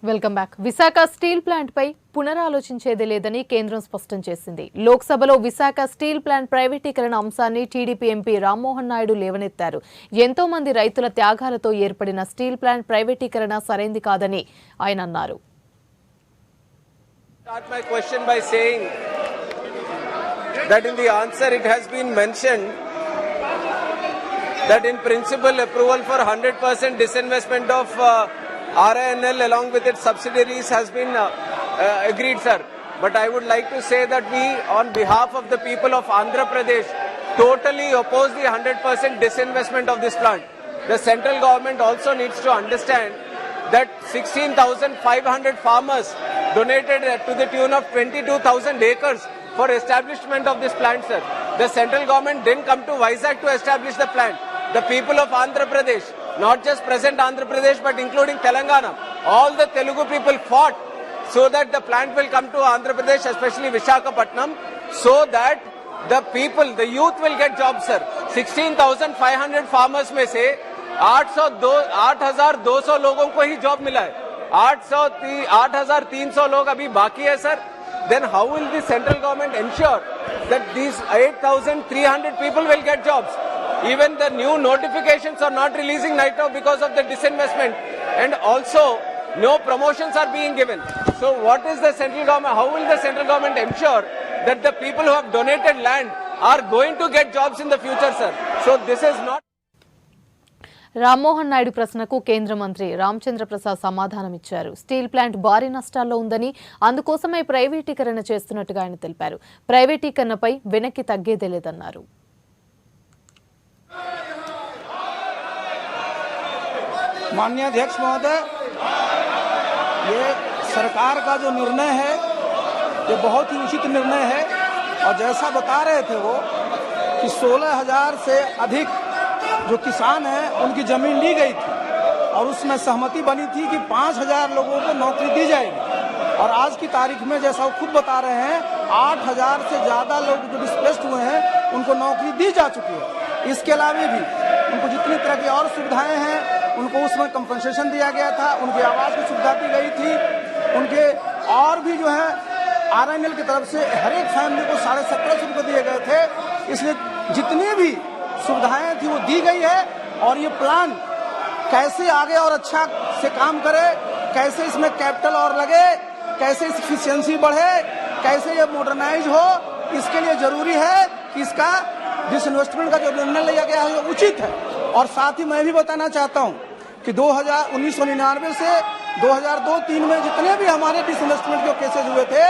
Welcome back. Visakha steel plant పై పునరాలోచించేది లేదని కేంద్రం స్పష్టం చేసింది. లోక్సభలో విశాఖ స్టీల్ ప్లాంట్ ప్రైవేటీకరణ అంశాన్ని టీడీపీ ఎంపీ రామ్మోహన్ నాయుడు లేవనెత్తారు. ఎంతో మంది రైతుల త్యాగాలతో ఏర్పడిన స్టీల్ ప్లాంట్ ప్రైవేటీకరణ సరైంది కాదని ఆయన అన్నారు. Start my question by saying that in the answer it has been mentioned that in principle approval for 100% disinvestment of RINL along with its subsidiaries has been agreed, sir. But I would like to say that we, on behalf of the people of Andhra Pradesh, totally oppose the 100% disinvestment of this plant. The central government also needs to understand that 16,500 farmers donated to the tune of 22,000 acres for establishment of this plant, sir. The central government didn't come to Vizag to establish the plant. The people of Andhra Pradesh, not just present Andhra Pradesh but including Telangana, all the Telugu people fought so that the plant will come to Andhra Pradesh, especially Visakhapatnam, so that the people, the youth will get jobs, sir. 16,500 farmers में से 8,200 लोगों को ही job मिला है. 8,300 लोग अभी बाकी है, sir. Then how will the central government ensure that these 8,300 people will get jobs? Even the new notifications are not releasing right now because of the disinvestment, and also no promotions are being given. So what is the central government, how will the central government ensure that the people who have donated land are going to get jobs in the future, sir? So this is not. Rammohan Naidu ప్రశ్నకు కేంద్ర మంత్రి Ramachandra Prasad సమాధానమిచ్చారు. Steel plant భారీ నష్టాల్లో ఉందని, అందుకోసమే ప్రైవేటీకరణ చేస్తున్నట్టుగా ఆయన తెలిపారు. ప్రైవేటీకరణపై వెనక్కి తగ్గేదే లేదన్నారు. माननीय अध्यक्ष महोदय, ये सरकार का जो निर्णय है ये बहुत ही उचित निर्णय है, और जैसा बता रहे थे वो कि 16,000 से अधिक जो किसान हैं उनकी जमीन ली गई थी और उसमें सहमति बनी थी कि 5,000 लोगों को नौकरी दी जाएगी, और आज की तारीख में जैसा वो खुद बता रहे हैं 8,000 से ज्यादा लोग जो डिस्प्लेस्ड हुए हैं उनको नौकरी दी जा चुकी है. इसके अलावा भी उनको जितनी तरह की और सुविधाएं हैं उनको उसमें कंपनसेशन दिया गया था, उनकी आवास की सुविधा दी गई थी, उनके और भी जो है RINL की तरफ से हर एक फैमिली को 1750 रुपये दिए गए थे. इसलिए जितनी भी सुविधाएं थी वो दी गई है, और ये प्लान कैसे आगे और अच्छा से काम करे, कैसे इसमें कैपिटल और लगे, कैसे इसकी एफिशिएंसी बढ़े, कैसे ये मॉडर्नाइज हो, इसके लिए जरूरी है कि इसका डिसइन्वेस्टमेंट का जो निर्णय लिया गया है वो उचित है. और साथ ही मैं भी बताना चाहता हूं कि 1999 से 2002-3 में जितने भी हमारे डिसइन्वेस्टमेंट के केसेज हुए थे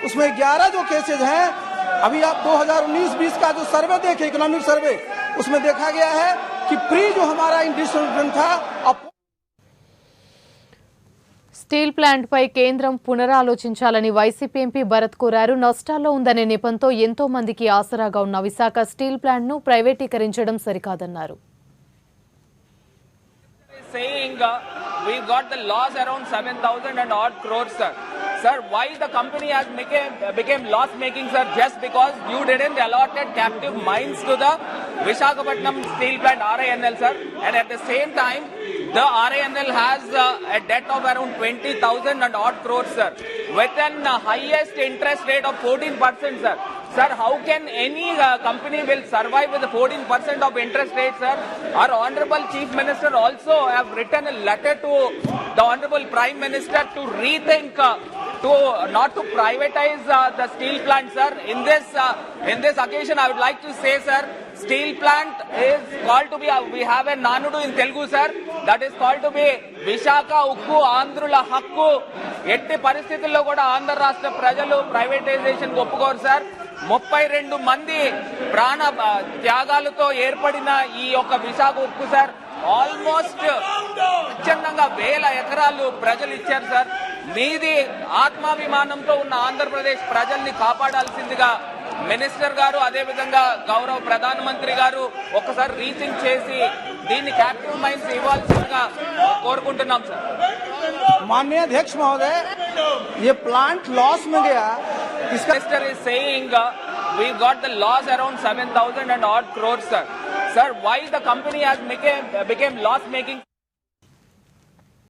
उसमें 11 जो केसेज हैं, अभी आप 2019-20 का जो सर्वे देखें, इकोनॉमिक सर्वे, उसमें देखा गया है कि प्री जो हमारा डिसइन्वेस्टमेंट था. స్టీల్ ప్లాంట్ పై కేంద్రం పునరాలోచించాలని వైసీపీ ఎంపీ భరత్ కోరారు. నష్టాల్లో ఉందనే నెపంతో ఎంతో మందికి ఆసరాగా ఉన్న విశాఖ స్టీల్ ప్లాంట్ ను ప్రైవేటీకరించడం సరికాదన్నారు. We got the loss around 7,000 and odd crores, sir. Sir, why the company has became loss making, sir? Just because you didn't allotted captive mines to the Visakhapatnam steel plant RINL, sir. And at the same time, the RINL has a debt of around 20,000 and odd crores, sir, with an highest interest rate of 14%, sir. Sir, how can any company will survive with a 14% of interest rate, sir? Our Honorable Chief Minister also have written a letter to the Honorable Prime Minister to rethink, to not to privatize the steel plant, sir. In this occasion, I would like to say, sir, steel plant is called to be, we have a nanudu in Telugu, sir, that is called to be Vishaka Ukku Andhrula Hakku. ఎట్టి పరిస్థితుల్లో కూడా ఆంధ్ర రాష్ట్ర ప్రజలు privatisation ఒప్పుకోరు, sir. 32 మంది ప్రాణ త్యాగాలతో ఏర్పడిన ఈ యొక్క విశాఖ ఉక్కు, సార్, ఆల్మోస్ట్ స్వచ్ఛందంగా 1000 ఎకరాలు ప్రజలు ఇచ్చారు, సార్. మీది ఆత్మాభిమానంతో ఉన్న ఆంధ్రప్రదేశ్ ప్రజల్ని కాపాడాల్సిందిగా మినిస్టర్ గారు, అదే విధంగా గౌరవ ప్రధానమంత్రి గారు ఒకసారి రీచింగ్ చేసి దీన్ని క్యాపిటల్ మైన్స్ ఇవ్వాల్సిందిగా కోరుకుంటున్నాం, సార్. माननीय अध्यक्ष महोदय, ये प्लांट लॉस में गया. इसका minister is saying we got the loss around 7,000 and odd crores, sir. Sir, why the company has became loss making?